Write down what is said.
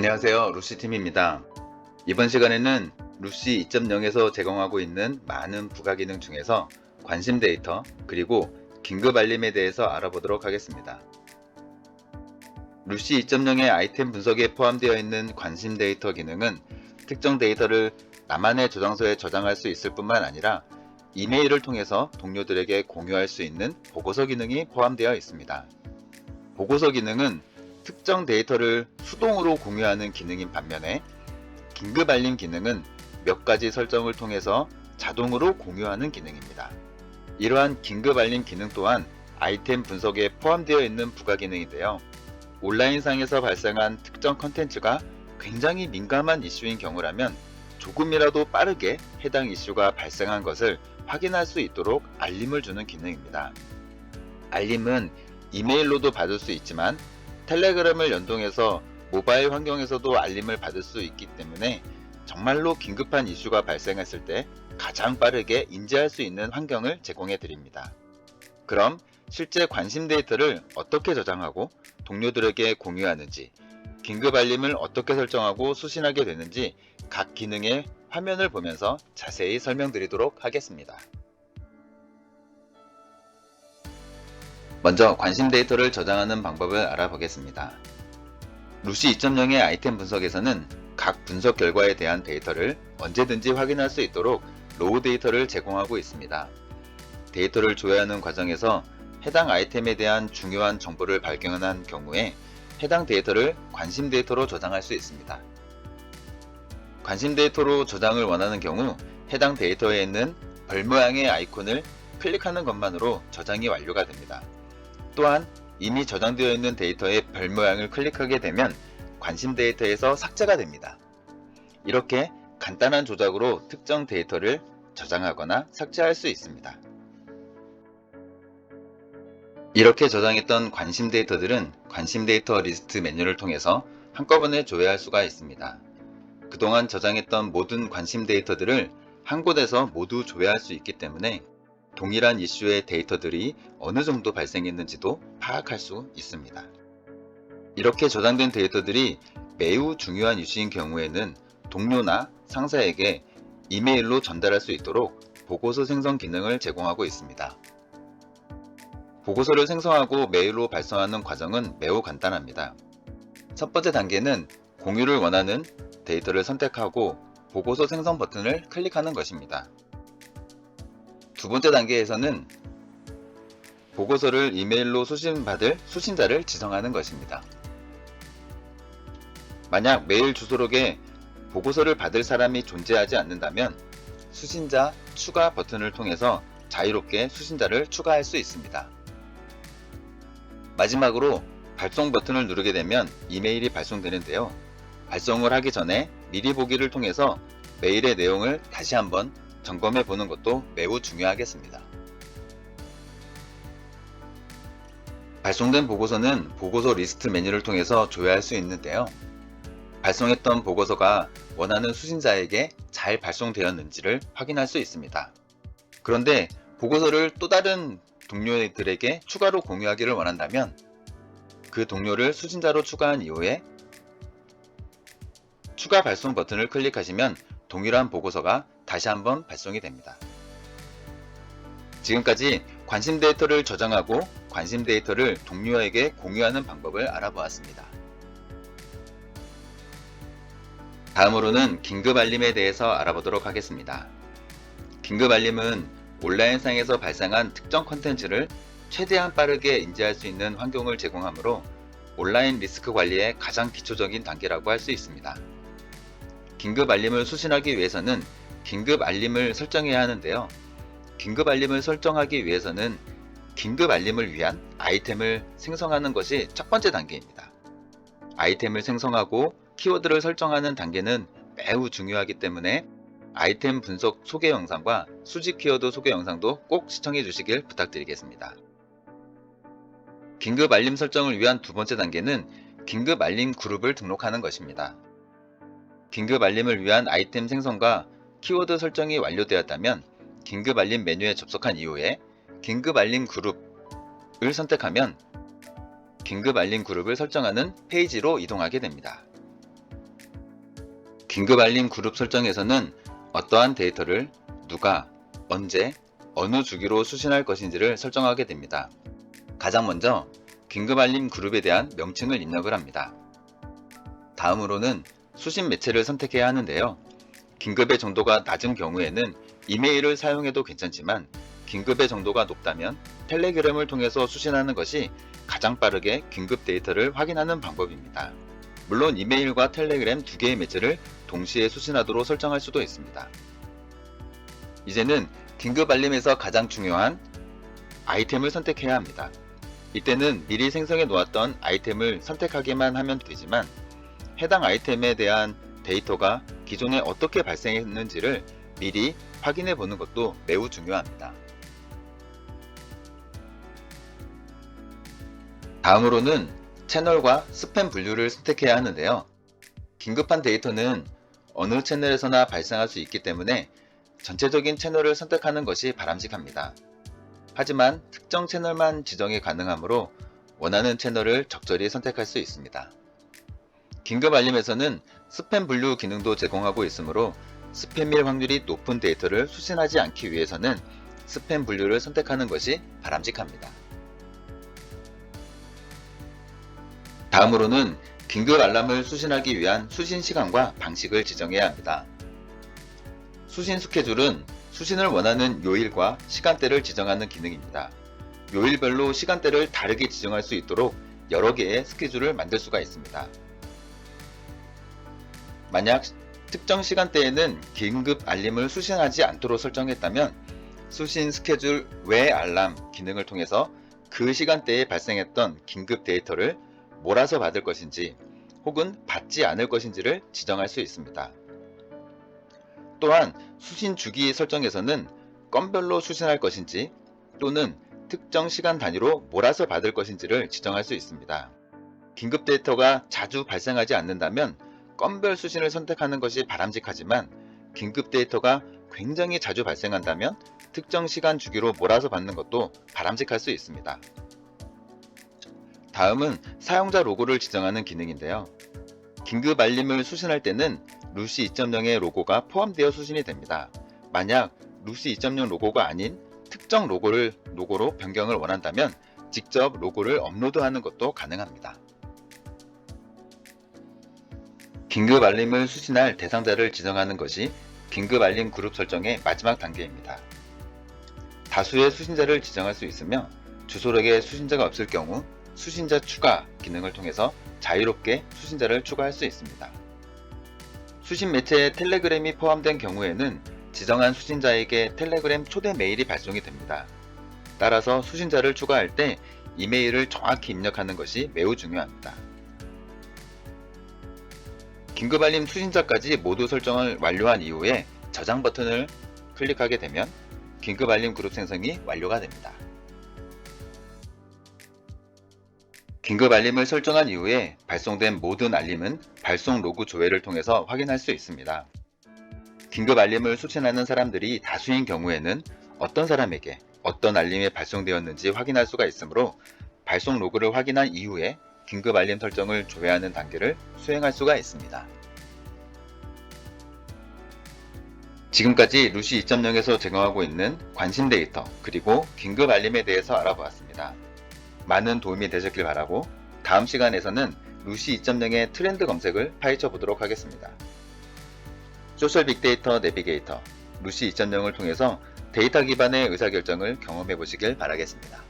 안녕하세요. 루시팀입니다. 이번 시간에는 루시 2.0에서 제공하고 있는 많은 부가 기능 중에서 관심 데이터 그리고 긴급 알림에 대해서 알아보도록 하겠습니다. 루시 2.0의 아이템 분석에 포함되어 있는 관심 데이터 기능은 특정 데이터를 나만의 저장소에 저장할 수 있을 뿐만 아니라 이메일을 통해서 동료들에게 공유할 수 있는 보고서 기능이 포함되어 있습니다. 보고서 기능은 특정 데이터를 수동으로 공유하는 기능인 반면에 긴급 알림 기능은 몇 가지 설정을 통해서 자동으로 공유하는 기능입니다. 이러한 긴급 알림 기능 또한 아이템 분석에 포함되어 있는 부가 기능인데요. 온라인상에서 발생한 특정 컨텐츠가 굉장히 민감한 이슈인 경우라면 조금이라도 빠르게 해당 이슈가 발생한 것을 확인할 수 있도록 알림을 주는 기능입니다. 알림은 이메일로도 받을 수 있지만 텔레그램을 연동해서 모바일 환경에서도 알림을 받을 수 있기 때문에 정말로 긴급한 이슈가 발생했을 때 가장 빠르게 인지할 수 있는 환경을 제공해 드립니다. 그럼 실제 관심 데이터를 어떻게 저장하고 동료들에게 공유하는지, 긴급 알림을 어떻게 설정하고 수신하게 되는지 각 기능의 화면을 보면서 자세히 설명드리도록 하겠습니다. 먼저 관심 데이터를 저장하는 방법을 알아보겠습니다. 루시 2.0의 아이템 분석에서는 각 분석 결과에 대한 데이터를 언제든지 확인할 수 있도록 로우 데이터를 제공하고 있습니다. 데이터를 조회하는 과정에서 해당 아이템에 대한 중요한 정보를 발견한 경우에 해당 데이터를 관심 데이터로 저장할 수 있습니다. 관심 데이터로 저장을 원하는 경우 해당 데이터에 있는 별 모양의 아이콘을 클릭하는 것만으로 저장이 완료가 됩니다. 또한 이미 저장되어 있는 데이터의 별 모양을 클릭하게 되면 관심 데이터에서 삭제가 됩니다. 이렇게 간단한 조작으로 특정 데이터를 저장하거나 삭제할 수 있습니다. 이렇게 저장했던 관심 데이터들은 관심 데이터 리스트 메뉴를 통해서 한꺼번에 조회할 수가 있습니다. 그동안 저장했던 모든 관심 데이터들을 한 곳에서 모두 조회할 수 있기 때문에 동일한 이슈의 데이터들이 어느 정도 발생했는지도 파악할 수 있습니다. 이렇게 저장된 데이터들이 매우 중요한 이슈인 경우에는 동료나 상사에게 이메일로 전달할 수 있도록 보고서 생성 기능을 제공하고 있습니다. 보고서를 생성하고 메일로 발송하는 과정은 매우 간단합니다. 첫 번째 단계는 공유를 원하는 데이터를 선택하고 보고서 생성 버튼을 클릭하는 것입니다. 두 번째 단계에서는 보고서를 이메일로 수신받을 수신자를 지정하는 것입니다. 만약 메일 주소록에 보고서를 받을 사람이 존재하지 않는다면 수신자 추가 버튼을 통해서 자유롭게 수신자를 추가할 수 있습니다. 마지막으로 발송 버튼을 누르게 되면 이메일이 발송되는데요. 발송을 하기 전에 미리 보기를 통해서 메일의 내용을 다시 한번 점검해 보는 것도 매우 중요하겠습니다. 발송된 보고서는 보고서 리스트 메뉴를 통해서 조회할 수 있는데요. 발송했던 보고서가 원하는 수신자에게 잘 발송되었는지를 확인할 수 있습니다. 그런데 보고서를 또 다른 동료들에게 추가로 공유하기를 원한다면 그 동료를 수신자로 추가한 이후에 추가 발송 버튼을 클릭하시면 동일한 보고서가 다시 한번 발송이 됩니다. 지금까지 관심 데이터를 저장하고 관심 데이터를 동료에게 공유하는 방법을 알아보았습니다. 다음으로는 긴급 알림에 대해서 알아보도록 하겠습니다. 긴급 알림은 온라인상에서 발생한 특정 콘텐츠를 최대한 빠르게 인지할 수 있는 환경을 제공하므로 온라인 리스크 관리의 가장 기초적인 단계라고 할 수 있습니다. 긴급 알림을 수신하기 위해서는 긴급 알림을 설정해야 하는데요. 긴급 알림을 설정하기 위해서는 긴급 알림을 위한 아이템을 생성하는 것이 첫 번째 단계입니다. 아이템을 생성하고 키워드를 설정하는 단계는 매우 중요하기 때문에 아이템 분석 소개 영상과 수집 키워드 소개 영상도 꼭 시청해 주시길 부탁드리겠습니다. 긴급 알림 설정을 위한 두 번째 단계는 긴급 알림 그룹을 등록하는 것입니다. 긴급 알림을 위한 아이템 생성과 키워드 설정이 완료되었다면 긴급 알림 메뉴에 접속한 이후에 긴급 알림 그룹을 선택하면 긴급 알림 그룹을 설정하는 페이지로 이동하게 됩니다. 긴급 알림 그룹 설정에서는 어떠한 데이터를 누가, 언제, 어느 주기로 수신할 것인지를 설정하게 됩니다. 가장 먼저 긴급 알림 그룹에 대한 명칭을 입력을 합니다. 다음으로는 수신 매체를 선택해야 하는데요. 긴급의 정도가 낮은 경우에는 이메일을 사용해도 괜찮지만 긴급의 정도가 높다면 텔레그램을 통해서 수신하는 것이 가장 빠르게 긴급 데이터를 확인하는 방법입니다. 물론 이메일과 텔레그램 두 개의 매체를 동시에 수신하도록 설정할 수도 있습니다. 이제는 긴급 알림에서 가장 중요한 아이템을 선택해야 합니다. 이때는 미리 생성해 놓았던 아이템을 선택하기만 하면 되지만 해당 아이템에 대한 데이터가 기존에 어떻게 발생했는지를 미리 확인해 보는 것도 매우 중요합니다. 다음으로는 채널과 스팸 분류를 선택해야 하는데요. 긴급한 데이터는 어느 채널에서나 발생할 수 있기 때문에 전체적인 채널을 선택하는 것이 바람직합니다. 하지만 특정 채널만 지정이 가능하므로 원하는 채널을 적절히 선택할 수 있습니다. 긴급 알림에서는 스팸 분류 기능도 제공하고 있으므로 스팸일 확률이 높은 데이터를 수신하지 않기 위해서는 스팸 분류를 선택하는 것이 바람직합니다. 다음으로는 긴급 알람을 수신하기 위한 수신 시간과 방식을 지정해야 합니다. 수신 스케줄은 수신을 원하는 요일과 시간대를 지정하는 기능입니다. 요일별로 시간대를 다르게 지정할 수 있도록 여러 개의 스케줄을 만들 수가 있습니다. 만약 특정 시간대에는 긴급 알림을 수신하지 않도록 설정했다면 수신 스케줄 외 알람 기능을 통해서 그 시간대에 발생했던 긴급 데이터를 몰아서 받을 것인지 혹은 받지 않을 것인지를 지정할 수 있습니다. 또한 수신 주기 설정에서는 건별로 수신할 것인지 또는 특정 시간 단위로 몰아서 받을 것인지를 지정할 수 있습니다. 긴급 데이터가 자주 발생하지 않는다면 건별 수신을 선택하는 것이 바람직하지만 긴급 데이터가 굉장히 자주 발생한다면 특정 시간 주기로 몰아서 받는 것도 바람직할 수 있습니다. 다음은 사용자 로고를 지정하는 기능인데요. 긴급 알림을 수신할 때는 루시 2.0의 로고가 포함되어 수신이 됩니다. 만약 루시 2.0 로고가 아닌 특정 로고로 변경을 원한다면 직접 로고를 업로드하는 것도 가능합니다. 긴급 알림을 수신할 대상자를 지정하는 것이 긴급 알림 그룹 설정의 마지막 단계입니다. 다수의 수신자를 지정할 수 있으며 주소록에 수신자가 없을 경우 수신자 추가 기능을 통해서 자유롭게 수신자를 추가할 수 있습니다. 수신 매체에 텔레그램이 포함된 경우에는 지정한 수신자에게 텔레그램 초대 메일이 발송이 됩니다. 따라서 수신자를 추가할 때 이메일을 정확히 입력하는 것이 매우 중요합니다. 긴급 알림 수신자까지 모두 설정을 완료한 이후에 저장 버튼을 클릭하게 되면 긴급 알림 그룹 생성이 완료가 됩니다. 긴급 알림을 설정한 이후에 발송된 모든 알림은 발송 로그 조회를 통해서 확인할 수 있습니다. 긴급 알림을 수신하는 사람들이 다수인 경우에는 어떤 사람에게 어떤 알림이 발송되었는지 확인할 수가 있으므로 발송 로그를 확인한 이후에 긴급 알림 설정을 조회하는 단계를 수행할 수가 있습니다. 지금까지 루시 2.0에서 제공하고 있는 관심 데이터 그리고 긴급 알림에 대해서 알아보았습니다. 많은 도움이 되셨길 바라고 다음 시간에서는 루시 2.0의 트렌드 검색을 파헤쳐 보도록 하겠습니다. 소셜 빅데이터 내비게이터 루시 2.0을 통해서 데이터 기반의 의사결정을 경험해 보시길 바라겠습니다.